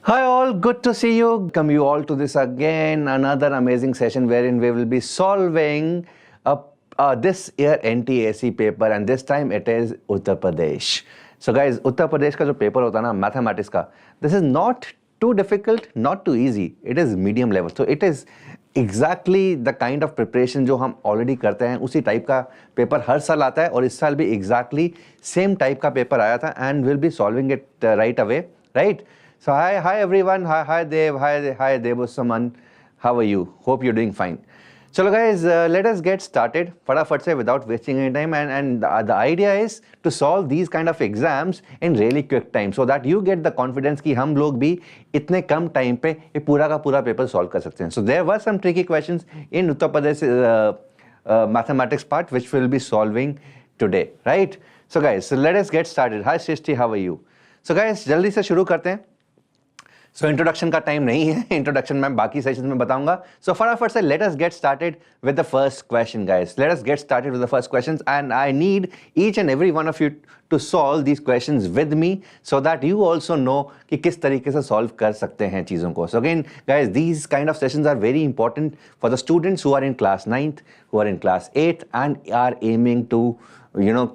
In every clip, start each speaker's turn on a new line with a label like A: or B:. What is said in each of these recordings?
A: Hi all, good to see you. Welcome you all to this again, another amazing session wherein we will be solving this year NTAC paper and this time it is Uttar Pradesh. So guys, Uttar Pradesh का जो paper होता है ना mathematics का, this is not too difficult, not too easy. It is medium level. So it is exactly the kind of preparation जो हम already करते हैं, उसी टाइप का पेपर हर साल आता है और इस साल भी exactly same टाइप का पेपर आया था and we'll be solving it right away, right? So hi everyone, hi Dev, hi Devusaman, how are you? Hope you're doing fine. Chalo guys, let us get started फटाफट से without wasting any time and the idea is to solve these kind of exams in really quick time so that you get the confidence कि हम लोग भी इतने कम time पे ये पूरा का पूरा पेपर सॉल्व कर सकते हैं. So there were some tricky questions in Uttar Pradesh mathematics part which we'll be solving today, right? So guys, so let us get started. Hi Shrishti, how are you? So guys, जल्दी से शुरू करते हैं. So introduction का time नहीं है, introduction मैं बाकी सेशंस में बताऊंगा. सो फटाफट से let us get started with the first question guys. Let us get started with the first questions and I need each and every one of you to solve these questions with me so that you also know कि किस तरीके से solve कर सकते हैं चीज़ों को. So again guys, these kind of sessions are very important for the students who are in class 9th, who are in class 8th and are aiming to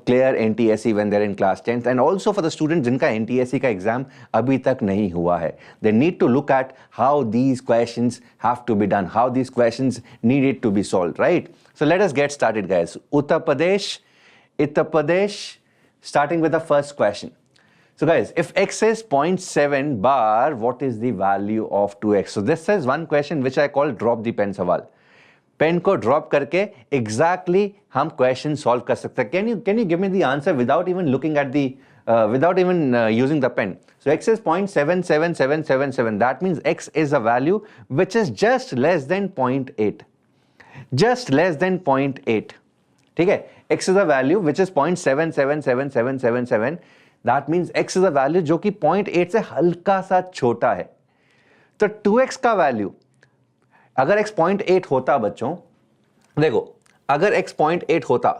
A: clear NTSC when they're in class 10th and also for the students जिनका NTSC का exam अभी तक नहीं हुआ है. They need to look at how these questions have to be done, how these questions needed to be solved, right? So let us get started guys. Uttar Pradesh, starting with the first question. So guys, if x is 0.7 bar, what is the value of 2x? So this is one question which I call drop the pen सवाल. Pen को drop करके exactly हम question solve कर सकते हैं. Can you give me the answer without even looking at the without even using the pen. So x is 0.77777. That means x is a value which is just less than 0.8. just less than 0.8. ठीक है, x is a value which is 0.7777777. That means x is a value जो कि 0.8 से हल्का सा छोटा है. तो 2x का वैल्यू अगर x 0.8 होता बच्चों, देखो अगर x 0.8 होता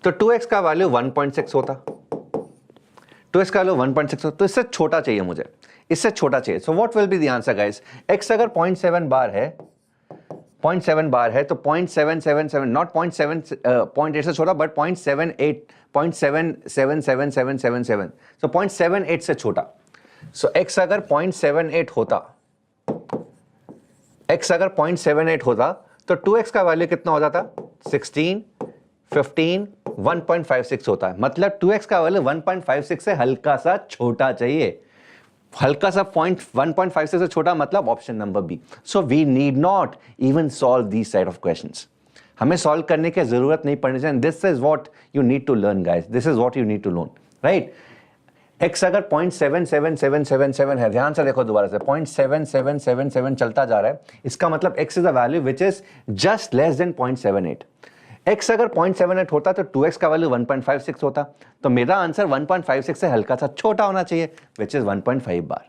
A: तो 2x का वैल्यू 1.6 होता. 2x का वैल्यू 1.6 होता, तो इससे छोटा चाहिए मुझे, इससे छोटा चाहिए. So what will be the answer guys? x अगर 0.7 बार है, 0.7 बार है तो 0.777 नॉट 0.8 से छोटा बट 0.7777777. सो 0.78 से छोटा. सो x अगर 0.78 होता, x अगर 0.78 होता तो 2x का वैल्यू कितना हो जाता? 16, 15, 1.56 होता है. मतलब 2x का वैल्यू 1.56 से हल्का सा छोटा चाहिए. हल्का सा 1.56 से छोटा मतलब option number B. So we need not even solve these side of questions. हमें सॉल्व करने की जरूरत नहीं पड़नी चाहिए. This is what you need to learn guys, this is what you need to learn, right? x अगर 0.77777 है, ध्यान से देखो दोबारा से, 0.7777 चलता जा रहा है, इसका मतलब x is a value which is just less than 0.78. x अगर 0.78 होता तो 2x का वैल्यू 1.56 होता. तो मेरा आंसर 1.56 से हल्का सा छोटा होना चाहिए विच इज 1.5 बार.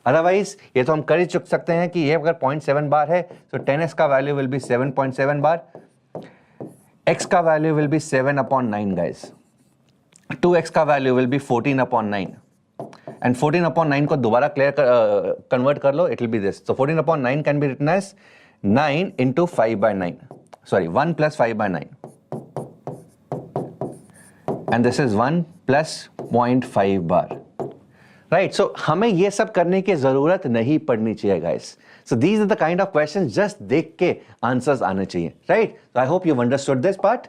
A: अदरवाइज ये तो हम कर ही चुक सकते हैं कि ये अगर 0.7 बार है तो 10x का value will be 7.7 bar, x का value will be 7/9 guys, 2x का वैल्यू विल बी 14/9 एंड 14/9 को दोबारा कन्वर्ट कर लो, it will be this. So 14/9 can be written as 9 into 5/9, sorry 1 plus 5/9 and this is 1 plus 0.5 bar, right? So हमें ये सब करने की जरूरत नहीं पड़नी चाहिए guys. So these are the kind of question, just देख के आंसर्स आने चाहिए, right? So I hope you understood this part.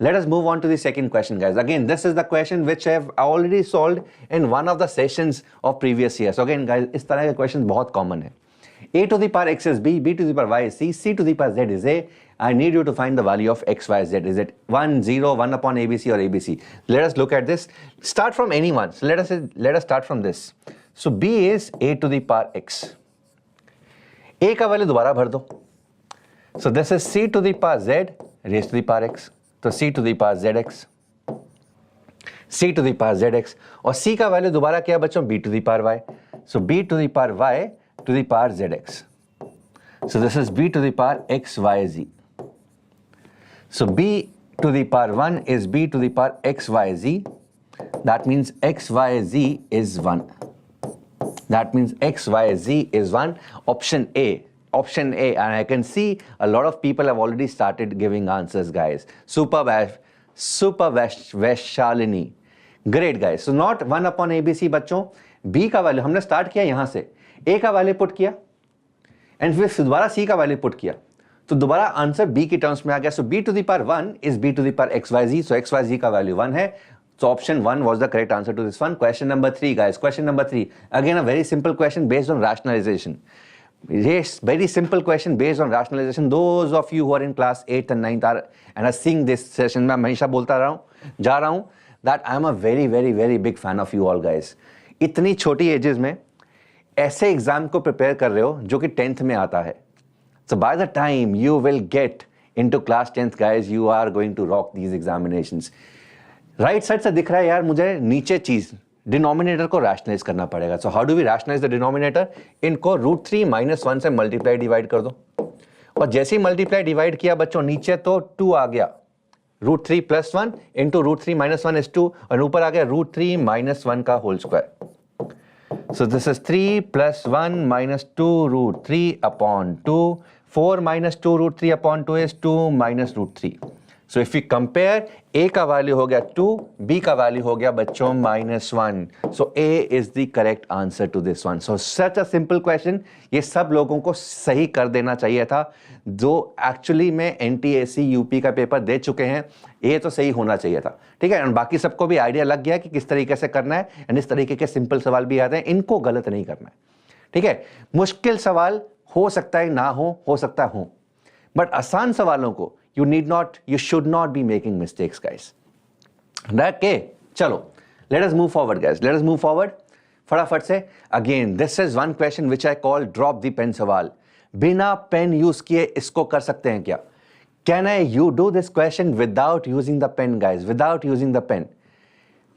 A: Let us move on to the second question guys. Again, this is the question which I have already solved in one of the sessions of previous year. So again guys, इस तरह के questions बहुत common है. a to the power x is b, b to the power y is c, c to the power z is a. I need you to find the value of x, y, z. Is it 1, 0, 1 upon abc or abc? Let us look at this. Start from any one. So let us start from this. So b is a to the power x. a का value दोबारा भर दो. So this is c to the power z raised to the power x. तो c to the power zx, c to the power zx, और c का value दोबारा क्या बच्चों? b to the power y. so b to the power y to the power zx. so this is b to the power x y z. so b to the power 1 is b to the power x y z. that means x y z is 1. That means x, y, z is 1. Option A. Option A. And I can see a lot of people have already started giving answers, guys. Super Vaishalini. Great, guys. So not 1 upon ABC बच्चों. B का value हमने start किया यहाँ से. A का value put किया. And फिर दोबारा C का वैल्यू पुट किया. तो दोबारा आंसर B की टर्म्स में आ गया. सो B to the power 1 is B to the power XYZ. So XYZ का वैल्यू 1 है. So option 1 was the correct answer to this one. Question number 3, guys. Question number 3. Again, a very simple question based on rationalization. Yes, very simple question based on rationalization. Those of you who are in class 8th and 9th and are seeing this session, मैं हमेशा बोलता जा रहा हूँ that I am a very, very, very big fan of you all, guys. इतनी छोटी edges में ऐसे एग्जाम को प्रिपेयर कर रहे हो जो कि 10th में आता है. So by the time you will get into class 10th, guys, you are going to rock these examinations. Right side से दिख रहा है यार मुझे नीचे चीज डिनोमिनेटर को रैशनलाइज करना पड़ेगा. So how do we rationalise the denominator? इनको √3 - 1 से मल्टीप्लाई डिवाइड कर दो. और जैसे ही मल्टीप्लाई डिवाइड किया बच्चों नीचे तो 2 आ गया. √3 + 1 इंटू √3 - 1 is 2 और ऊपर आ गया √3 - 1 का whole square. So this is 3 + 1 - 2 √3 upon 2. 4 - 2 √3 upon 2 is 2 - √3. So if we compare, A का वैल्यू हो गया 2, B का वैल्यू हो गया बच्चों -1. So A is the correct answer to this one. So such a simple question. ये सब लोगों को सही कर देना चाहिए था जो एक्चुअली में NTSC UP का पेपर दे चुके हैं. ये तो सही होना चाहिए था. ठीक है. और बाकी सबको भी आइडिया लग गया कि किस तरीके से करना है. एंड इस तरीके के सिंपल सवाल भी आते हैं. इनको गलत नहीं करना है. ठीक है. मुश्किल सवाल हो सकता है ना हो सकता हो, बट आसान सवालों को you should not be making mistakes, guys. Okay, chalo, let us move forward, guys. Let us move forward. फटाफट से. Again, this is one question which I call drop the pen सवाल. बिना पेन यूज किए इसको कर सकते हैं क्या? Can you do this question without using the pen, guys? Without using the pen.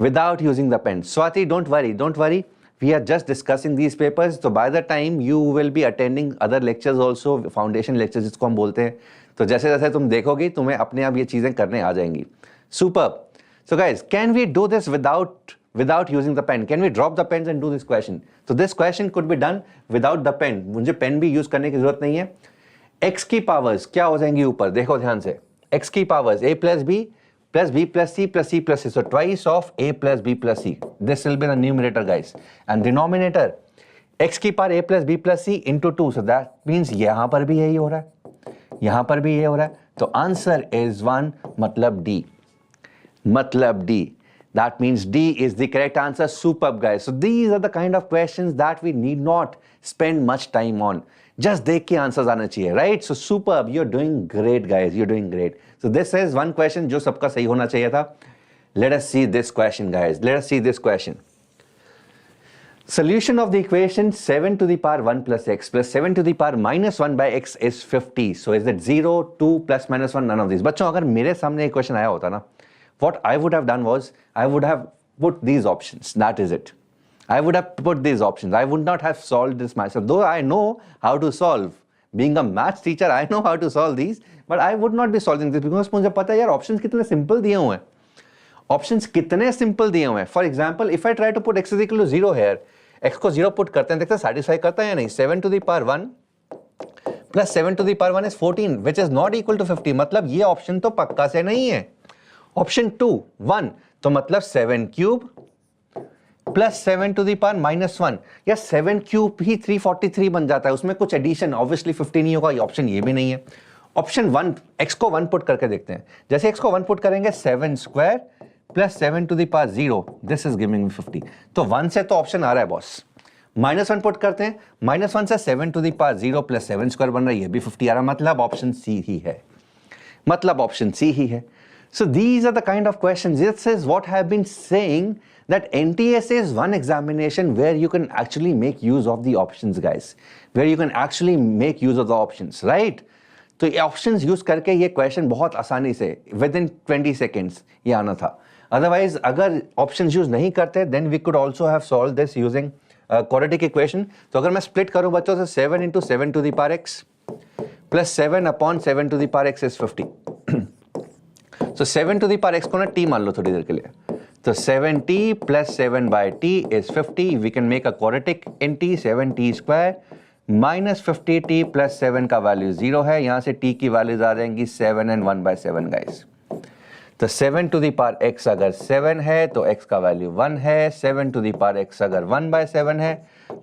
A: Without using the pen. Swati, don't worry. We are just discussing these papers. So by the time you will be attending other lectures also, foundation lectures जिसको हम बोलते हैं, तो जैसे जैसे तुम देखोगे तुम्हें अपने आप ये चीजें करने आ जाएंगी. Superb. So guys, can we do this without using the pen? Can we drop the pens and do this question? So this question could be done without the pen. मुझे पेन भी यूज करने की जरूरत नहीं है. x की powers क्या हो जाएंगी ऊपर? देखो ध्यान से. x की powers a + b + b + c + c + c. So twice of a + b + c. This will be the numerator, guys. And denominator x की power a + b + c into 2. So that means यहाँ पर भी यही हो रहा है, यहां पर भी ये हो रहा है. तो आंसर इज 1, मतलब D. That means D is the correct answer. Superb, guys. So these are the kind of questions that we need not spend much time on. Just देख के आंसर्स आना चाहिए, right? So superb. You're doing great, guys. You're doing great. So this is one question जो सबका सही होना चाहिए था. Let us see this question, guys. Let us see this question. Solution of the equation 7 to the power 1 plus x plus 7 to the power minus 1 by x is 50. So is it 0, 2, plus minus 1? None of these. बच्चों अगर मेरे सामने एक question आया होता ना, what I would have done was I would have put these options. That is it. I would have put these options. I would not have solved this myself. Though I know how to solve. Being a maths teacher, I know how to solve these, but I would not be solving this because मुझे पता है यार options कितने simple दिए हुए हैं. Options कितने simple दिए हुए हैं. For example, if I try to put x is equal to 0 here, x को 0 पुट करते हैं, देखते हैं सेटिस्फाई करता है या नहीं. 7 to the power 1 plus 7 to the power 1 is 14, which is not equal to 50. मतलब ये ऑप्शन तो पक्का से नहीं है. ऑप्शन 2 1 तो मतलब 7 cube plus 7 to the power minus 1, या 7 क्यूब ही 343 बन जाता है. उसमें कुछ एडिशन ऑब्वियसली 50 नहीं होगा. ये ऑप्शन ये भी नहीं है. ऑप्शन 1 x को 1 पुट करके देखते हैं. जैसे x को 1 पुट करेंगे 7 square plus 7 to the power 0, this is giving me 50. तो 1 से तो ऑप्शन आ रहा है बॉस. -1 पुट करते हैं, -1 से 7 to the power 0 plus 7 square बन रहा है, ये भी 50 आ रहा है. मतलब ऑप्शन सी ही है. मतलब ऑप्शन सी ही है. So these are the kind of questions. This is what I have been saying, that NTSA is one examination where you can actually make use of the options, guys. Where you can actually make use of the options, right? तो ये options use करके ये question बहुत आसानी से within 20 seconds ये आना था. Otherwise अगर options use नहीं करते, then we could also have solved this using quadratic equation. तो अगर मैं split करूँ बच्चों से 7 into 7 to the power x plus 7 upon 7 to the power x is 50. So 7 to the power x को ना t मान लो थोड़ी देर के लिए. तो 7t plus 7 by t is 50. We can make a quadratic in t, 7t square minus 50t plus 7 का value 0 है. यहाँ से t की वैल्यूज आ जाएंगी 7 and 1 by 7 guys. तो 7 to the power x अगर 7 है तो x का वैल्यू 1 है. 7 to the power x अगर 1 by 7 है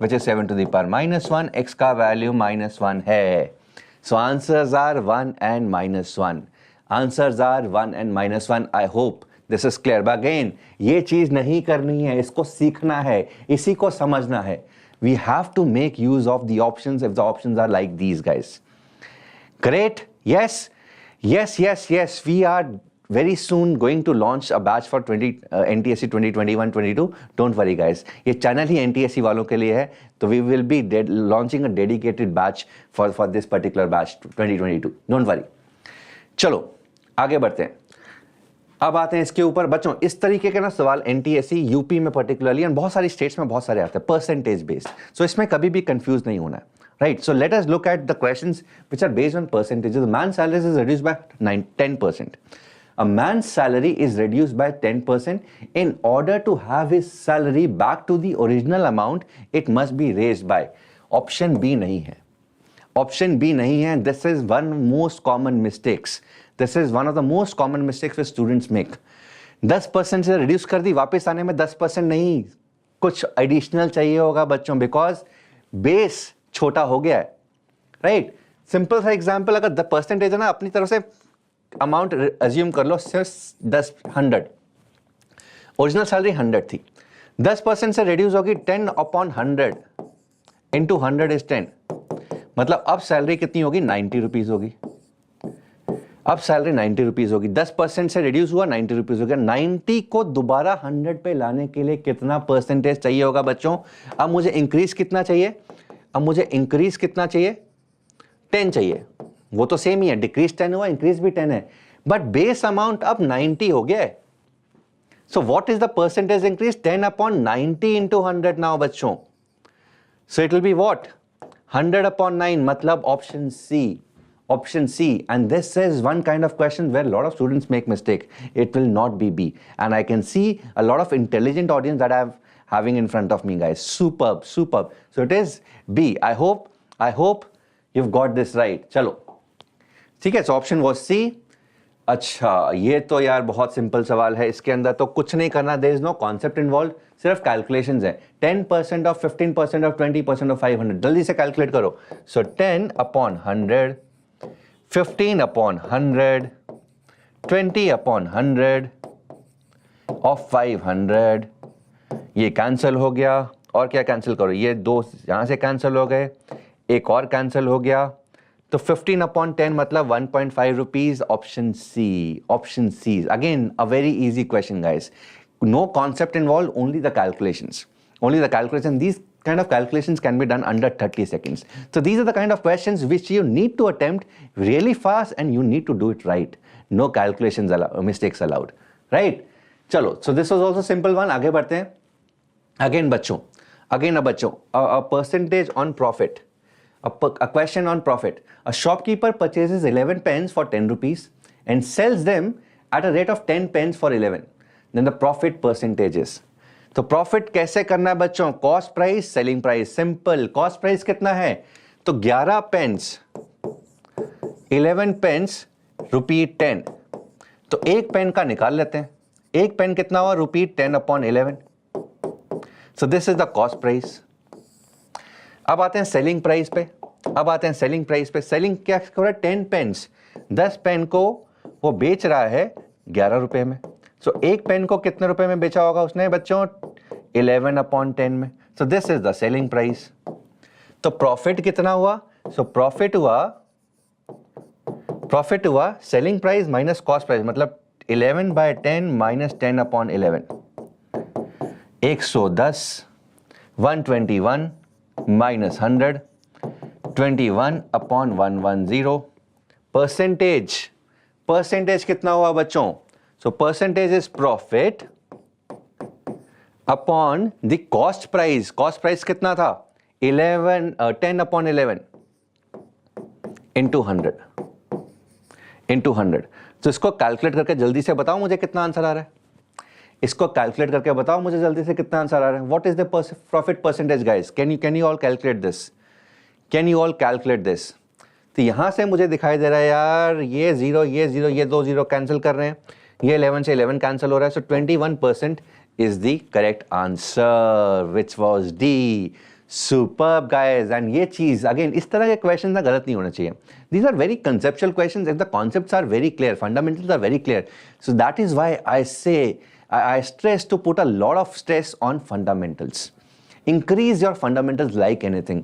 A: which is 7 to the power minus 1, x का वैल्यू -1 है. So answers are 1 and -1. Answers are 1 and -1. I hope this is clear. But again, ये चीज नहीं करनी है, इसको सीखना है, इसी को समझना है. We have to make use of the options if the options are like these guys. Great. Yes. We are very soon going to launch a batch for NTSC 2021-22. Don't worry guys. ये channel ही NTSC वालों के लिए है. तो we will be launching a dedicated batch for this particular batch 2022. Don't worry. चलो आगे बढ़ते हैं. अब आते हैं इसके ऊपर बच्चों. इस तरीके के ना सवाल NTSC यूपी में पर्टिकुलरली एंड बहुत सारी स्टेट्स में बहुत सारे आते हैं परसेंटेज बेस्ड. सो इसमें कभी भी कंफ्यूज नहीं होना है. Right, so let us look at the questions which are based on percentages. The man's salary is reduced by 10%. A man's salary is reduced by 10%. In order to have his salary back to the original amount, it must be raised by. Option B नहीं है. Option B नहीं है. This is one most common mistakes. This is one of the most common mistakes which students make. 10% से reduce कर दी, वापस आने में 10% नहीं, कुछ additional चाहिए होगा बच्चों, because base छोटा हो गया है. राइट, सिंपल सा एग्जांपल, अगर 10% है ना, अपनी तरफ से अमाउंट अज्यूम कर लो, सिर्फ 100. ओरिजिनल सैलरी 100 थी, 10% से रिड्यूस होगी 10/100 इंटू 100 इज 10. मतलब अब सैलरी कितनी होगी? 90 रुपीज होगी. अब सैलरी 90 रुपीज होगी. 10% से रिड्यूस हुआ, 90 रुपीज हो गया. 90 को दोबारा 100 पे लाने के लिए कितना परसेंटेज चाहिए होगा बच्चों? अब मुझे इंक्रीज कितना चाहिए? 10 चाहिए. वो तो सेम ही है, डिक्रीज 10 हुआ, इंक्रीज भी 10 है, बट बेस अमाउंट अब 90 हो गया है. So what is the percentage increase? 10/90 into 100 now बच्चों. So it will be what? 100/9, मतलब option C. And this is one kind of question where a lot of students make mistake. It will not be B. And I can see a lot of intelligent audience that I'm having in front of me, guys. Superb. So it is B. I hope you've got this right. चलो, ठीक है. So option was C. अच्छा, ये तो यार बहुत simple सवाल है. इसके अंदर तो कुछ नहीं करना. There is no concept involved. सिर्फ कैलकुलेशंस है. 10% of 15% of 20% of 500. जल्दी से कैलकुलेट करो. So 10/100, 15/100, 20/100 of 500. ये कैंसिल हो गया. और क्या कैंसिल करो? ये दो यहां से कैंसिल हो गए, एक और कैंसिल हो गया. तो 15/10 मतलब 1.5 rupees. Option C. Again a very easy question guys. No concept involve, only the calculations. These kind of calculations can be done under 30 seconds. So these are the kind of questions which you need to attempt really fast and you need to do it right. No calculations mistakes allowed. Right? चलो, so this was also simple one. आगे बढ़ते हैं. Again बच्चों, a percentage on profit. A question on profit. A shopkeeper purchases 11 pens for 10 rupees and sells them at a rate of 10 pens for 11. Then the profit percentage is. तो profit कैसे करना है बच्चों? Cost price, selling price. Simple. Cost price कितना है? तो 11 pens, 11 pens, ₹10. तो एक पेन का निकाल लेते हैं. एक पेन कितना हुआ? ₹10/11. So this is the cost price. अब आते हैं सेलिंग प्राइस पे. सेलिंग क्या हो रहा है? 10 पेन्स, 10 पेन को वो बेच रहा है 11 रुपए में. सो एक पेन को कितने रुपए में बेचा होगा उसने बच्चों? 11/10 में. So this is the selling price. तो प्रॉफिट कितना हुआ? सो प्रॉफिट हुआ selling price minus cost price, मतलब 11/10 माइनस 10/11. 110, 121 माइनस 100, 21/110. परसेंटेज कितना हुआ बच्चों? So percentage is profit upon the cost price. Cost price कितना था? 10/11 into 100. तो इसको कैलकुलेट करके जल्दी से बताओ मुझे कितना आंसर आ रहा है. इसको कैलकुलेट करके बताओ मुझे जल्दी से कितना आंसर आ रहा है. What is the profit percentage guys? Can you all calculate this? Can you all calculate this? तो यहां से मुझे दिखाई दे रहा है यार, ये 0 ये 0 ये 2 0 कैंसिल कर रहे हैं, ये 11 से 11 कैंसिल हो रहा है. सो 21% is the correct answer which was D. Superb guys. And ये चीज अगेन, इस तरह के क्वेश्चन ना गलत नहीं होना चाहिए. These are very conceptual questions and the concepts are very clear, fundamentals are very clear. So that is why I say I stress to put a lot of stress on fundamentals. Increase your fundamentals like anything,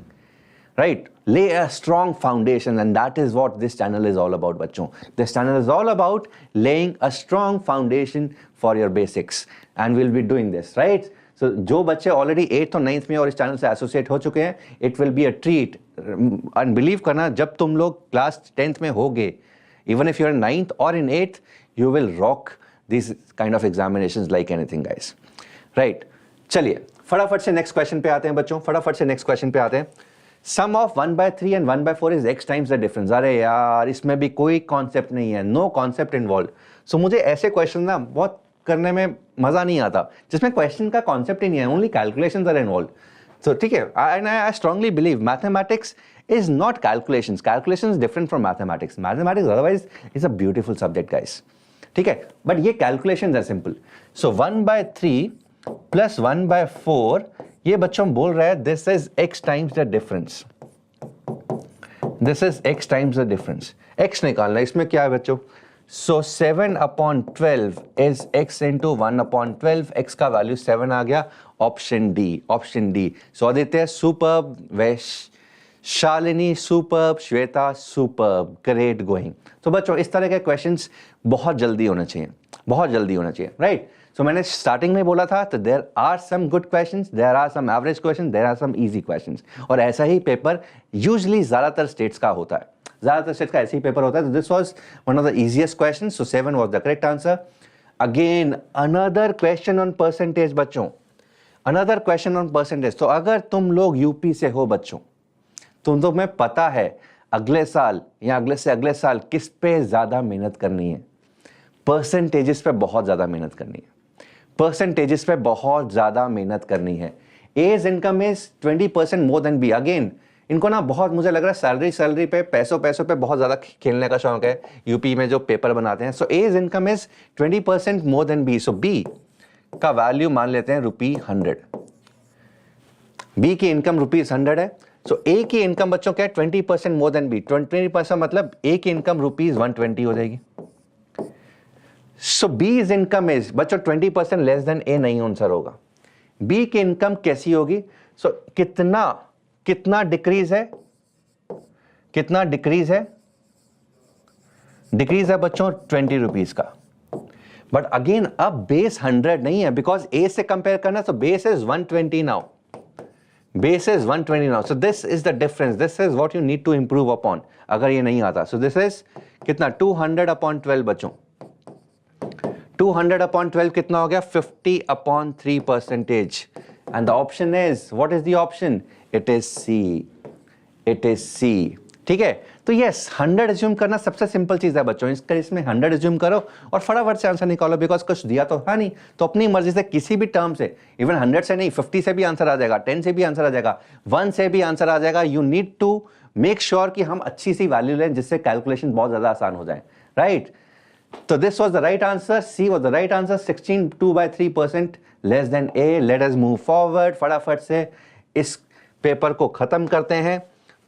A: right? Lay a strong foundation, and that is what this channel is all about, bachcho. This channel is all about laying a strong foundation for your basics, and we'll be doing this, right? So जो बच्चे already 8th और 9th में और इस channel से associate हो चुके हैं, it will be a treat. And believe करना, जब तुम लोग क्लास 10th में होगे, even if you're in 9th or in 8th, you will rock these kind of examinations like anything guys, right? चलिए फटाफट से नेक्स्ट क्वेश्चन पे आते हैं बच्चों, फटाफट से नेक्स्ट क्वेश्चन पे आते हैं. Sum of 1/3 and 1/4 is x times the difference. अरे यार इसमें भी कोई कॉन्सेप्ट नहीं है, नो कॉन्सेप्ट इन्वॉल्व. सो मुझे ऐसे क्वेश्चन ना बहुत करने में मजा नहीं आता जिसमें क्वेश्चन का कॉन्सेप्ट ही नहीं है, ओनली कैलकुलेशंस आर इन्वॉल्व. सो ठीक है, I strongly believe mathematics is not calculations. Calculations is different from mathematics. Mathematics otherwise is a beautiful subject guys. ठीक है, बट ये कैलकुलेशन है सिंपल. सो 1/3 प्लस 1/4, ये बच्चों बोल रहा है this is x times the difference. This is x times the difference. x निकालना, इसमें क्या है बच्चों? So 7/12 is x into 1/12. x का वैल्यू 7 आ गया. Option D, option D. So Aditya superb, Shalini superb, Shweta superb, great going. तो बच्चों इस तरह के क्वेश्चंस बहुत जल्दी होना चाहिए, बहुत जल्दी होना चाहिए, राइट? सो मैंने स्टार्टिंग में बोला था, तो there are some good questions, there are some average questions, there are some easy questions. और ऐसा ही पेपर यूजुअली ज्यादातर स्टेट्स का होता है, ज्यादातर स्टेट्स का ऐसे ही पेपर होता है. तो this was one of the easiest questions. So 7 was the correct answer. Again another question on percentage बच्चों, अनदर क्वेश्चन ऑन परसेंटेज. तो अगर तुम लोग यूपी से हो बच्चों, तुम्हें पता है अगले साल या अगले से अगले साल किस पे ज्यादा मेहनत करनी है? परसेंटेजेस पे बहुत ज्यादा मेहनत करनी है, परसेंटेजेस पे बहुत ज्यादा मेहनत करनी है. As income is 20% more than B. अगेन इनको ना बहुत, मुझे लग रहा है सैलरी पे, पैसों पे बहुत ज्यादा खेलने का शौक है यूपी में जो पेपर बनाते हैं. So as income is 20% more than B. So B का वैल्यू मान लेते हैं ₹100. बी की इनकम ₹100 है. सो ए की इनकम बच्चों क्या है? 20% मोर देन बी. 20% मतलब ए की इनकम ₹120 हो जाएगी. सो बी इज इनकम इज बच्चों 20% लेस देन ए नहीं आंसर होगा. बी की इनकम कैसी होगी? सो कितना डिक्रीज है? कितना डिक्रीज है? डिक्रीज है बच्चों ₹20 का. बट अगेन अब बेस 100 नहीं है, बिकॉज ए से कंपेयर करना. So base is 120 now. Base is 120 now. So this is the difference. This is what you need to improve upon. अगर ये नहीं आता. So this is कितना? 200/12 बच्चों. 200/12 कितना हो गया? 50/3%. And the option is, what is the option? It is C. It is C. ठीक है, तो यस 100 एज्यूम करना सबसे सिंपल चीज है बच्चों. इसमें 100 एज्यूम करो और फटाफट से आंसर निकालो, बिकॉज कुछ दिया तो है नहीं. तो अपनी मर्जी से किसी भी टर्म से, इवन 100 से नहीं, 50 से भी आंसर आ जाएगा, 10 से भी आंसर आ जाएगा, 1 से भी आंसर आ जाएगा. You need to make sure कि हम अच्छी सी वैल्यू लें जिससे कैलकुलेशन बहुत ज्यादा आसान हो जाए, राइट? तो this was the right answer. C was the right answer. 16 2/3% less than A. Let us move forward. फटाफट से इस पेपर को खत्म करते हैं.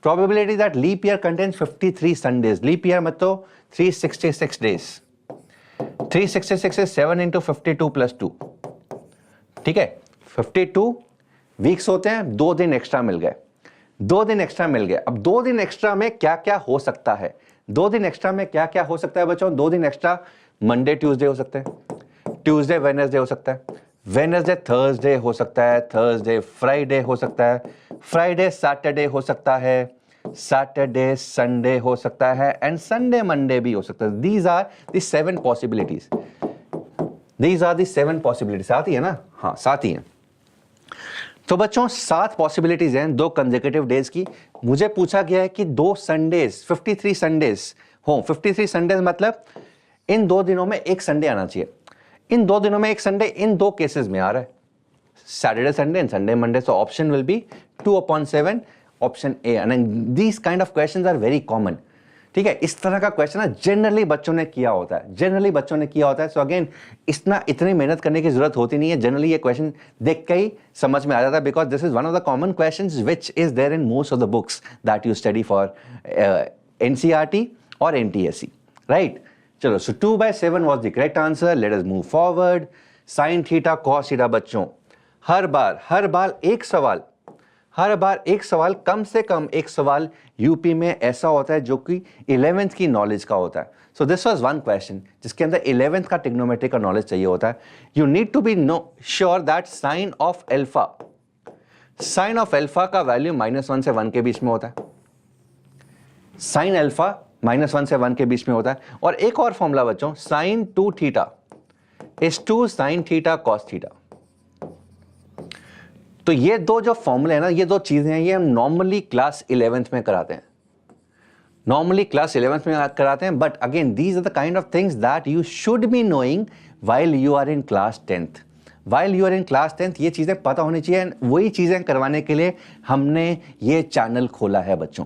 A: Probability that leap year contains 53 Sundays. Leap year मतलब 366 days. 366 is 7 into 52 plus 2. ठीक है, 52 वीक्स होते हैं, 2 दिन एक्स्ट्रा मिल गए. 2 दिन एक्स्ट्रा मिल गए. अब 2 दिन एक्स्ट्रा में क्या क्या हो सकता है? 2 दिन एक्स्ट्रा में क्या क्या हो सकता है बच्चों? 2 दिन एक्स्ट्रा मंडे ट्यूसडे हो सकते हैं, ट्यूसडे वेडनेसडे हो सकता है, वेडनेसडे थर्सडे हो सकता है, थर्सडे फ्राइडे हो सकता है, फ्राइडे सैटरडे हो सकता है, सैटरडे संडे हो सकता है, एंड संडे मंडे भी हो सकता है. These are the 7 possibilities. These are the 7 possibilities. साथ ही है ना? हाँ साथ ही है. तो बच्चों 7 पॉसिबिलिटीज हैं 2 कंसेक्यूटिव डेज की. मुझे पूछा गया है कि 2 संडेज, 53 संडेज हो. 53 संडेज मतलब इन 2 दिनों में एक संडे आना चाहिए. इन 2 दिनों में एक संडे इन 2 केसेस में आ रहा है, Saturday Sunday and Sunday Monday. So option will be 2/7 option A. And these kind of questions are very common. ठीक है, इस तरह का क्वेश्चन ना जनरली बच्चों ने किया होता है. सो अगेन इतनी मेहनत करने की जरूरत होती नहीं है. जनरली ये क्वेश्चन देख के ही समझ में आ जाता है, because this is one of the common questions which is there in most of the books that you study for NCERT और एनटीएससी, राइट. चलो, so 2/7 was the correct answer. Let us move forward. Sin theta cos theta बच्चों, हर बार एक सवाल कम से कम एक सवाल UP में ऐसा होता है जो कि 11th की नॉलेज का होता है. So this was one question जिसके अंदर 11th का ट्रिग्नोमेट्री का नॉलेज चाहिए होता है. You need to be sure that sine of alpha का वैल्यू -1 से 1 के बीच में होता है. साइन अल्फा -1 से 1 के बीच में होता है. और एक और फॉर्मूला बच्चों, sin 2 theta is 2 sin theta cos theta. तो ये दो जो फॉर्मूले हैं ना, ये दो चीजें हैं, ये हम नॉर्मली क्लास 11th में कराते हैं. But again these are the kind of things that you should be knowing while you are in class 10th. ये चीजें पता होनी चाहिए. वही चीजें करवाने के लिए हमने ये चैनल खोला है बच्चों.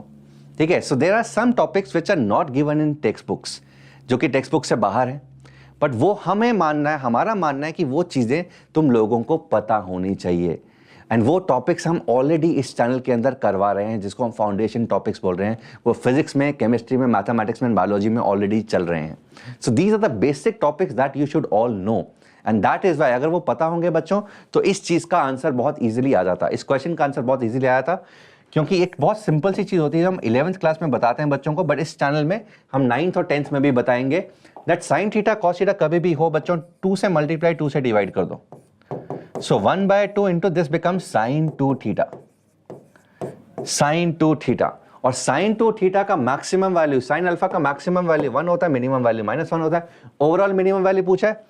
A: ठीक है, so there are some topics which are not given in text books, जो कि टेक्स्ट बुक से बाहर है, बट वो हमारा मानना है कि वो चीज़ें तुम लोगों को पता होनी चाहिए. एंड वो टॉपिक्स हम ऑलरेडी इस चैनल के अंदर करवा रहे हैं, जिसको हम फाउंडेशन टॉपिक्स बोल रहे हैं. वो फिजिक्स में, केमिस्ट्री में, मैथमेटिक्स में, बायोलॉजी में ऑलरेडी चल रहे हैं. So these are the basic topics that you should all know. And that is why, अगर वो पता होंगे बच्चों तो इस चीज़ का आंसर बहुत ईजिली आ जाता, इस क्वेश्चन का आंसर बहुत ईजिली आया था. क्योंकि एक बहुत सिंपल सी चीज़ होती है, हम 11th क्लास में बताते हैं बच्चों को, बट इस चैनल में हम 9th और 10th में भी बताएंगे that sine theta cos theta कभी भी हो बच्चों, 2 से मल्टीप्लाई 2 से डिवाइड कर दो. सो 1/2 into this become sign 2 theta. और साइन 2 थीटा का मैक्सिमम वैल्यू, साइन अल्फा का मैक्सिमम वैल्यू 1 होता है, मिनिमम वैल्यू -1 होता है. ओवरऑल मिनिमम वैल्यू पूछा है,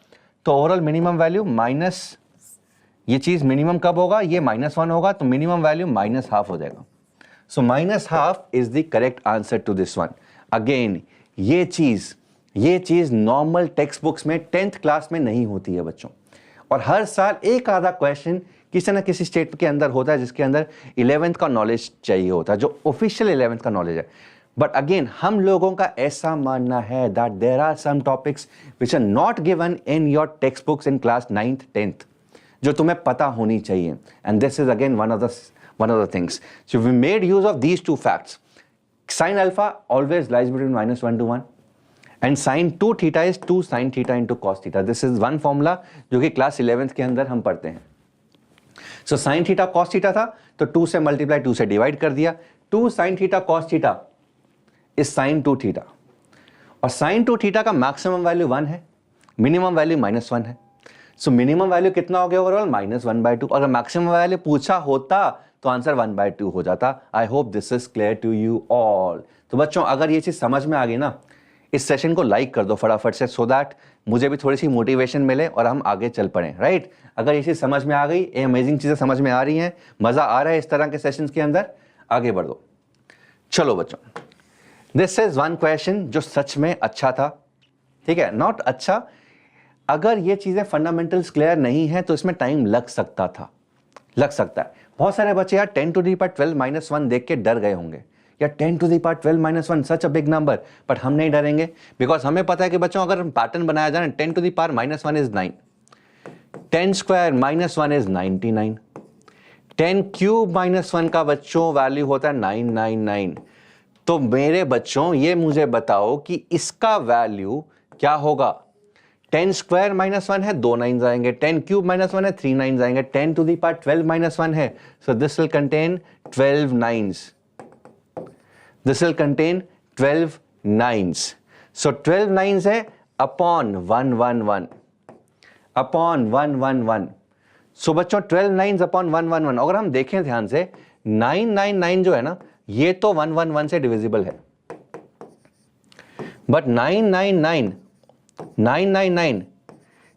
A: तो ओवरऑल मिनिमम वैल्यू माइनस, ये चीज मिनिमम कब होगा, ये -1 होगा, तो मिनिमम वैल्यू -1/2 हो जाएगा. So -1/2 is the correct answer to this one. अगेन ये चीज नॉर्मल टेक्स्ट बुक्स में 10th क्लास में नहीं होती है बच्चों. और हर साल एक आधा क्वेश्चन किसी ना किसी स्टेट के अंदर होता है जिसके अंदर 11th का नॉलेज चाहिए होता है, जो ऑफिशियल 11th का नॉलेज है. बट अगेन हम लोगों का ऐसा मानना है that there are some topics which are not given in your text books in class 9th 10th, जो तुम्हें पता होनी चाहिए. And this is again one of the things. So we made use of these 2 facts. Sine alpha always lies between -1 to 1 and sine 2 theta is 2 sin theta into cos theta. This is one formula जो कि class 11th के अंदर हम पढ़ते हैं. So sine theta cos theta था, तो 2 से मल्टीप्लाई 2 से डिवाइड कर दिया. 2 sin theta cos theta is sine 2 theta. और साइन 2 थीटा का मैक्सिमम वैल्यू 1 है, मिनिमम वैल्यू -1 है. सो मिनिमम वैल्यू कितना हो गया ओवरऑल, -1/2. अगर मैक्सिमम वैल्यू पूछा होता तो आंसर 1/2 हो जाता. I hope this is clear to you all. तो बच्चों अगर ये चीज समझ में आ गई ना, इस सेशन को लाइक कर दो फटाफट से, सो दैट मुझे भी थोड़ी सी मोटिवेशन मिले और हम आगे चल पड़े, राइट. अगर ये चीज समझ में आ गई, ये अमेजिंग चीजें समझ में आ रही हैं, मजा आ रहा है इस तरह के सेशंस के अंदर, आगे बढ़ दो. चलो बच्चों, दिस इज वन क्वेश्चन जो सच में अच्छा था. ठीक है, नॉट अच्छा, अगर ये चीजें फंडामेंटल्स क्लियर नहीं है तो इसमें टाइम लग सकता है. बहुत सारे बच्चे यार 10⁻12 -1 देख के डर गए होंगे, या 10⁻12 -1 सच अ बिग नंबर. बट हम नहीं डरेंगे, बिकॉज हमें पता है कि बच्चों अगर पैटर्न बनाया जाए, 10⁻−1 इज 9, 10² -1 इज 99, 10³ -1 का बच्चों वैल्यू होता है 999. तो मेरे बच्चों ये मुझे बताओ कि इसका वैल्यू क्या होगा. 10² -1 है, 2 9s आएंगे, 10³ -1 है, 3 9s आएंगे, 10⁻12 -1 है, so this will contain 12 9s. This will contain 12 9s. So 12 9s है upon 111. So बच्चों 12 9s upon 111. अगर हम देखें ध्यान से, 999 जो है ना, ये तो 111 से डिविजिबल है. बट 999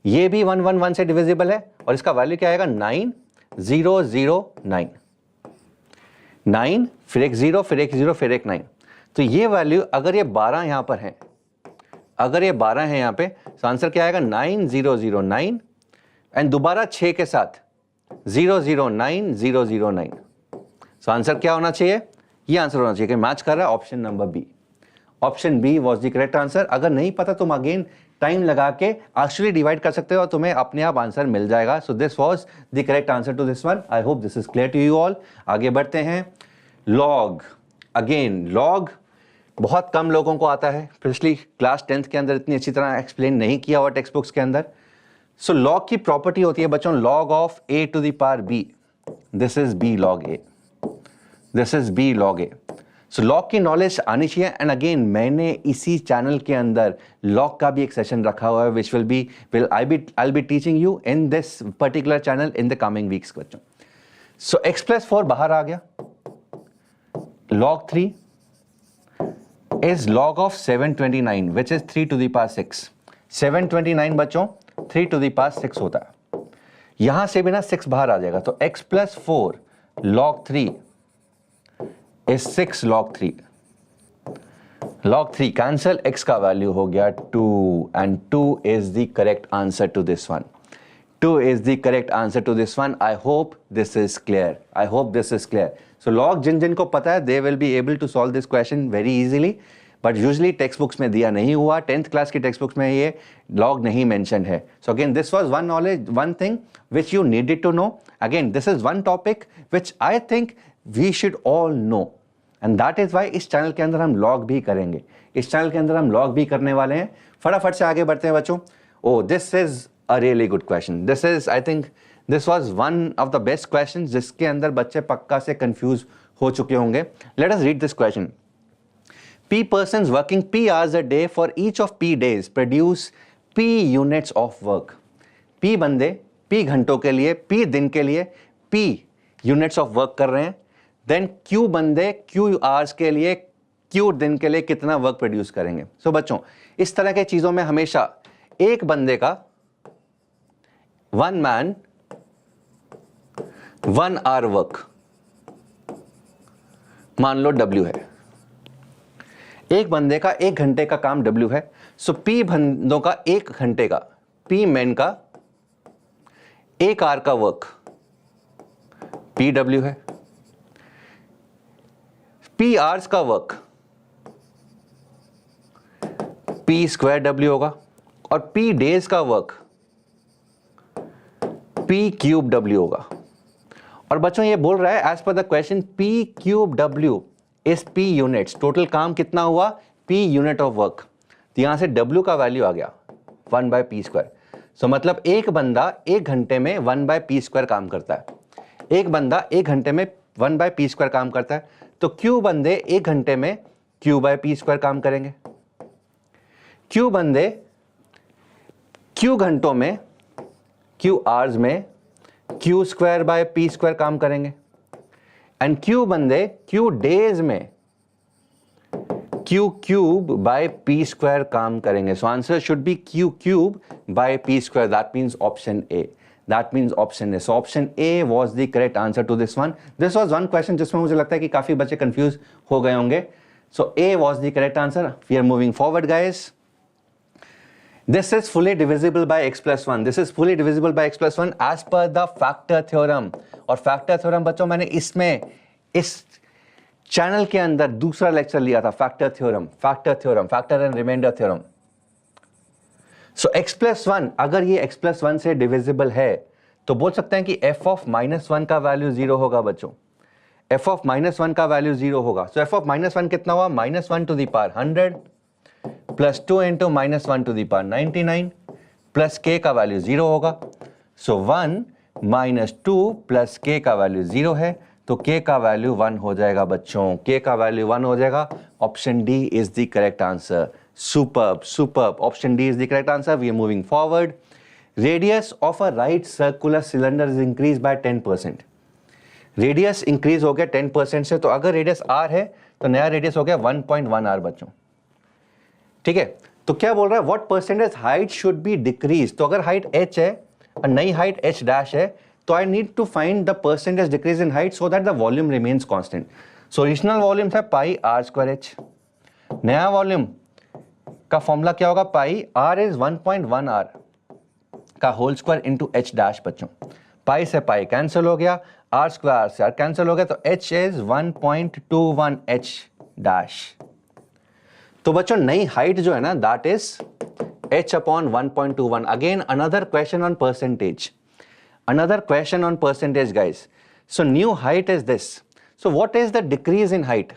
A: ये भी 111 से डिविजिबल है, और इसका वैल्यू क्या आएगा, 9009. 9 फिर एक 0 फिर एक 0 फिर एक 9. तो ये वैल्यू अगर ये 12 यहां पर है, अगर ये 12 है यहाँ पे तो आंसर क्या आएगा 9009 एंड दोबारा 6 के साथ 009009। सो आंसर क्या होना चाहिए, ये आंसर होना चाहिए कि मैच कर रहा है option number B. Option B was the correct answer. अगर नहीं पता तुम अगेन टाइम लगा के एक्चुअली डिवाइड कर सकते हो और तुम्हें अपने आप आंसर मिल जाएगा। So this was the correct answer to this one. I hope this is clear to you all. आगे बढ़ते हैं। लॉग, अगेन लॉग बहुत कम लोगों को आता है, स्पेशली क्लास 10th के अंदर इतनी अच्छी तरह एक्सप्लेन नहीं किया हुआ टेक्स्ट बुक्स के अंदर। सो लॉग की प्रॉपर्टी होती है बच्चों, log of a to the power b, this is b log a, this is b log a। So log की नॉलेज आनी चाहिए। एंड अगेन मैंने इसी चैनल के अंदर लॉग का भी एक सेशन रखा हुआ है विच I'll be teaching you in this particular channel in the coming weeks बच्चों। सो x+4 बाहर आ गया। log 3 is log of 729 which is 3 to the power 6। 729 बच्चों 3 to the power 6 होता है। यहां से भी ना 6 बाहर आ जाएगा, तो x+4 log 3 is 6 log 3। log 3 cancel, x का वैल्यू हो गया 2 and 2 is the correct answer to this one। 2 is the correct answer to this one। I hope this is clear। I hope this is clear। So log जिन को पता है they will be able to solve this question very easily, but usually text books में दिया नहीं हुआ। 10th class की text books में ये log नहीं mentioned है। So again this was one knowledge, one thing which you needed to know। Again this is one topic which I think we should all know। And that is why इस channel के अंदर हम log भी करेंगे, इस channel के अंदर हम लॉग भी करने वाले हैं। फटाफट से आगे बढ़ते हैं बच्चों। Oh this is a really good question. This is I think this was one of the best question जिसके अंदर बच्चे पक्का से कंफ्यूज हो चुके होंगे। Let us read this question. P persons working P hours a day for each of P days produce P units of work। P बंदे P घंटों के लिए, P दिन के लिए P units of work कर रहे हैं। देन Q बंदे Q आवर्स के लिए Q दिन के लिए कितना वर्क प्रोड्यूस करेंगे। सो बच्चों इस तरह के चीजों में हमेशा एक बंदे का 1 man 1 hour वर्क मान लो W है, एक बंदे का 1 घंटे का काम W है। सो P बंदों का 1 घंटे का, P मैन का 1 आवर का वर्क PW है। P आवर्स का वर्क P² W होगा और P डेज का वर्क P³ W होगा। और बच्चों ये बोल रहा है as per the question P³ W इज P यूनिट्स। टोटल काम कितना हुआ P यूनिट ऑफ वर्क। तो यहां से W का वैल्यू आ गया 1/P²। सो मतलब एक बंदा 1 घंटे में 1/P² काम करता है, एक बंदा 1 घंटे में 1/P² काम करता है। तो Q बंदे 1 घंटे में Q/P² काम करेंगे, Q बंदे Q घंटों में Q आवर्स में Q²/P² काम करेंगे एंड Q बंदे Q डेज में Q³/P² काम करेंगे। So answer should be Q³/P²। That means option A. That means option A. So option A was the correct answer to this one. This was one question जिसमें मुझे लगता है कि काफी बच्चे confused हो गए होंगे। So A was the correct answer. We are moving forward, guys. This is fully divisible by x+1. This is fully divisible by x+1 as per the factor theorem. और factor theorem बच्चों मैंने इसमें इस channel के अंदर दूसरा lecture लिया था, factor theorem, factor and remainder theorem। So x+1 अगर ये x+1 से डिविजिबल है तो बोल सकते हैं कि f(-1) का वैल्यू 0 होगा बच्चों। f(-1) का वैल्यू 0 होगा। सो f(-1) कितना हुआ -1 to the power 100 plus 2 into -1 to the power 99 plus k का वैल्यू 0 होगा। सो 1 - 2 प्लस k का वैल्यू 0 है तो k का वैल्यू 1 हो जाएगा बच्चों, k का वैल्यू 1 हो जाएगा। Option D is the correct answer. Superb, superb. Option D is the correct answer. We are moving forward. Radius of a right circular cylinder is increased by 10%. Radius increase हो गया 10% से, तो अगर radius R है तो नया radius हो गया 1.1 R बच्चों। ठीक है, तो क्या बोल रहा है what percentage height should be decreased। तो अगर height h है और नई height h dash है तो I need to find the percentage decrease in height so that the volume remains constant। So original volume था pi r square h, नया volume का फॉर्मूला क्या होगा, पाई r इज 1.1 r का whole square into H dash. बच्चों pi से pi cancel हो गया, r स्क्वायर से r कैंसिल हो गया, तो h इज 1.21 h डैश। तो बच्चों नई हाइट जो है ना that is h upon 1.21। Again another question on percentage, another question on percentage guys. So new height is this. So what is the decrease in height?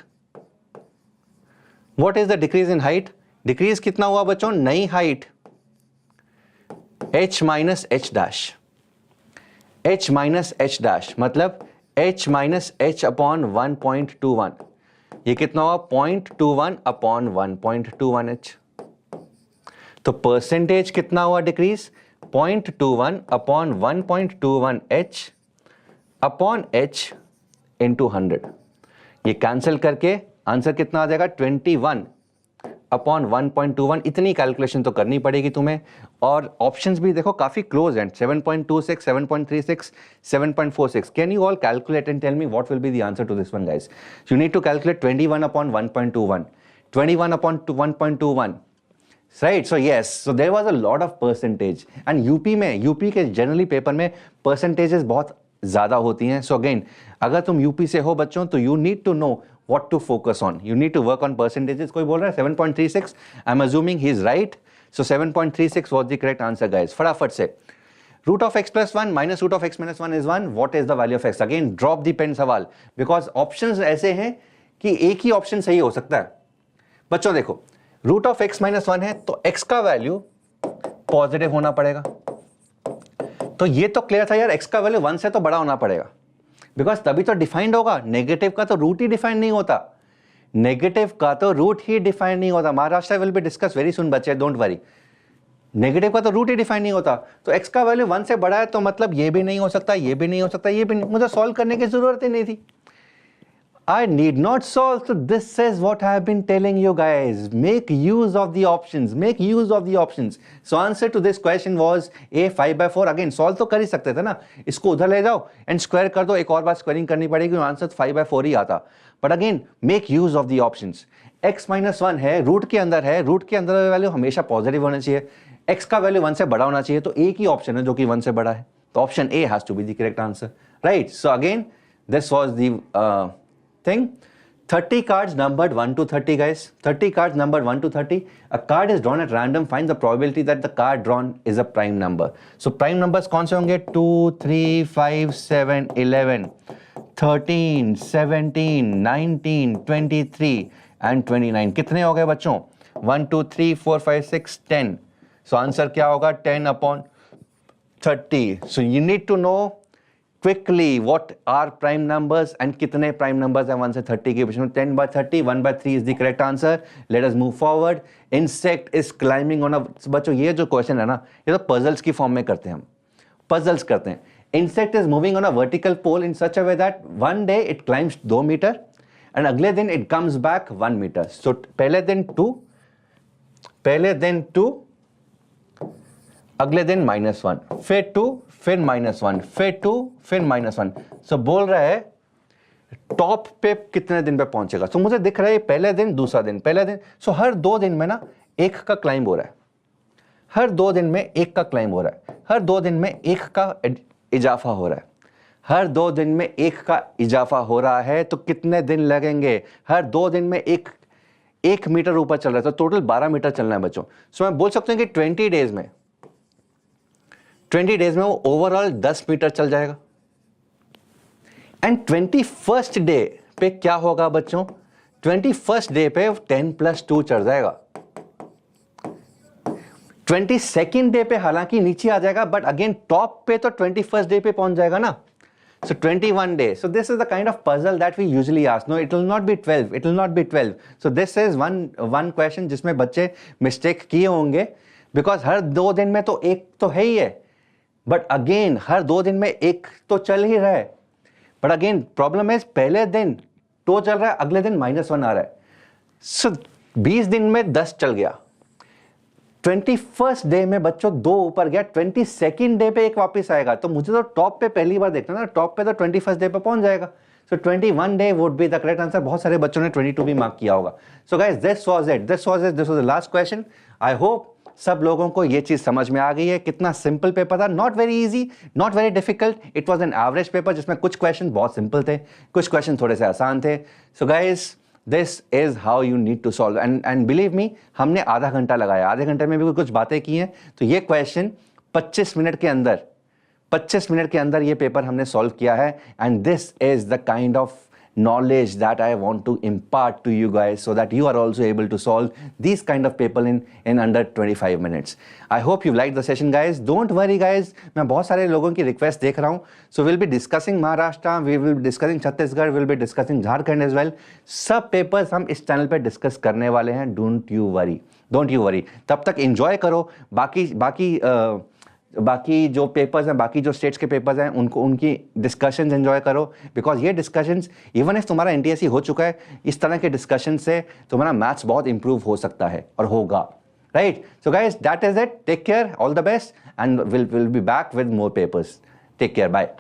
A: What is the decrease in height? Decrease कितना हुआ बच्चों, नई height h minus h dash, h minus h dash मतलब h minus h upon 1.21। ये कितना हुआ 0.21 upon 1.21 h। तो percentage कितना हुआ decrease, 0.21 upon 1.21 h upon h into 100। ये कैंसिल करके आंसर कितना आ जाएगा 21 अपॉन 1.21। इतनी कैलकुलेशन तो करनी पड़ेगी तुम्हें, और ऑप्शंस भी देखो काफी क्लोज हैं, 7.26, 7.36, 7.46। Can you all calculate and tell me what will be the answer to this one guys? You need to calculate 21 upon 1.21, 21 upon 1.21, right? So yes, so there was a lot of percentage, and UP के generally paper में percentages बहुत ज्यादा होती हैं। So again अगर तुम UP से हो बच्चों तो you need to know what to focus on, you need to work on percentages. कोई बोल रहा है 7.36, I am assuming he is right, so 7.36 was the correct answer guys. फटाफट से root of x plus 1 minus root of x minus 1 is 1, what is the value of x? Again drop the pen सवाल, because options ऐसे हैं कि एक ही option सही हो सकता है। बच्चों देखो रूट ऑफ x माइनस 1 है तो x का वैल्यू पॉजिटिव होना पड़ेगा, तो ये तो क्लियर था यार, x का वैल्यू 1 से तो बड़ा होना पड़ेगा, बिकॉज तभी तो डिफाइंड होगा। नेगेटिव का तो रूट ही डिफाइन नहीं होता, नेगेटिव का तो रूट ही डिफाइन नहीं होता। Maharashtra will be discuss very soon बच्चे, डोंट वरी। नेगेटिव का तो रूट ही डिफाइन नहीं होता, तो x का वैल्यू 1 से बड़ा है, तो मतलब ये भी नहीं हो सकता, ये भी नहीं हो सकता, ये भी नहीं, मुझे सॉल्व करने की जरूरत ही नहीं थी। I need not solve. So this is what I have been telling you guys. Make use of the options. Make use of the options. So answer to this question was A 5/4. Again solve तो कर ही सकते थे ना, इसको उधर ले जाओ and square कर दो, एक और बार स्क्वायरिंग करनी पड़ेगी, आंसर 5/4 ही आता। But again make use of the options. X minus 1 है, रूट के अंदर है, रूट के अंदर वैल्यू हमेशा पॉजिटिव होना चाहिए, x का वैल्यू 1 से बड़ा होना चाहिए, तो एक ही ऑप्शन है जो कि 1 से बड़ा है, तो option A has to be the correct answer, right? So again this was the thing. 30 cards numbered 1 to 30 guys, 30 cards numbered 1 to 30. A card is drawn at random, find the probability that the card drawn is a prime number. So prime numbers कौन से होंगे? 2, 3, 5, 7, 11, 13, 17, 19, 23 and 29. कितने हो गए बच्चों? 1, 2, 3, 4, 5, 6, 10. So answer क्या होगा? 10 upon 30. So you need to know quickly what are prime numbers and कितने prime numbers हैं 1 से 30 के बीच में। 10 by 30, 1 by 3 is the correct answer. Let us move forward. Insect is climbing on a, बच्चों ये जो क्वेश्चन है ना, ये तो puzzles की फॉर्म में करते हैं हम, puzzles करते हैं। Insect is moving on a vertical pole in such a way that one day it climbs 2 metre and अगले दिन it comes back 1 metre. So पहले दिन 2, अगले दिन -1, फिर 2, फिर -1, फिर 2, फिर -1। सो बोल रहा है टॉप पे कितने दिन पे पहुंचेगा। सो मुझे दिख रहा है पहले दिन, दूसरा दिन, पहले दिन। सो हर 2 दिन में ना एक का क्लाइंब हो रहा है, हर 2 दिन में एक का क्लाइंब हो रहा है, हर 2 दिन में एक का इजाफा हो रहा है, हर 2 दिन में एक का इजाफा हो रहा है। तो कितने दिन लगेंगे? हर 2 दिन में एक मीटर ऊपर चल रहा है, तो टोटल 12 मीटर चलना है बच्चों। सो मैं बोल सकता हूं कि 20 डेज में वो ओवरऑल 10 मीटर चल जाएगा। एंड 21st डे पे क्या होगा बच्चों? 21st डे पे 10 + 2 चढ़ जाएगा। 22nd डे पे हालांकि नीचे आ जाएगा, बट अगेन टॉप पे तो 21st डे पे पहुंच जाएगा ना। So 21 days. So this is the kind of puzzle that we usually ask. No, it will not be 12. It will not be 12. So this is one question जिसमें बच्चे mistake किए होंगे, बिकॉज हर 2 दिन में तो एक तो है ही है, बट अगेन हर 2 दिन में एक तो चल ही रहा है। बट अगेन प्रॉब्लम है पहले दिन 2 चल रहा है, अगले दिन -1 आ रहा है। सो 20 दिन में 10 चल गया, 21st डे में बच्चों 2 ऊपर गया, 22nd डे पे एक वापस आएगा। तो मुझे तो टॉप पे पहली बार देखना ना, टॉप पे तो 21st डे पे पहुंच जाएगा। सो 21 day would be the correct answer. बहुत सारे बच्चों ने 22 भी मार्क किया होगा। सो guys this was it, this was the last question. I hope सब लोगों को ये चीज समझ में आ गई है। कितना सिंपल पेपर था, not very easy, not very difficult, it was an average paper जिसमें कुछ क्वेश्चन बहुत सिंपल थे, कुछ क्वेश्चन थोड़े से आसान थे। So guys this is how you need to solve, and believe me हमने आधा घंटा लगाया, आधे घंटे में भी कुछ बातें की हैं। तो ये क्वेश्चन 25 मिनट के अंदर ये पेपर हमने सॉल्व किया है। And this is the kind of knowledge that I want to impart to you guys so that you are also able to solve these kind of paper in under 25 minutes. I hope you liked the session guys. Don't worry guys, मैं बहुत सारे लोगों की request देख रहा हूँ। So we'll be discussing Maharashtra, we will be discussing Chhattisgarh, we'll be discussing Jharkhand as well. सब papers हम इस चैनल पे डिस्कस करने वाले हैं। Don't you worry. तब तक enjoy करो। बाकी जो पेपर्स हैं, बाकी जो स्टेट्स के पेपर्स हैं, उनकी डिस्कशंस एंजॉय करो। बिकॉज ये डिस्कशंस, इवन इफ तुम्हारा एनटीएससी हो चुका है, इस तरह के डिस्कशन से तुम्हारा मैथ्स बहुत इंप्रूव हो सकता है और होगा, right? So guys that is it, take care, all the best, and will be back with more papers. Take care, bye.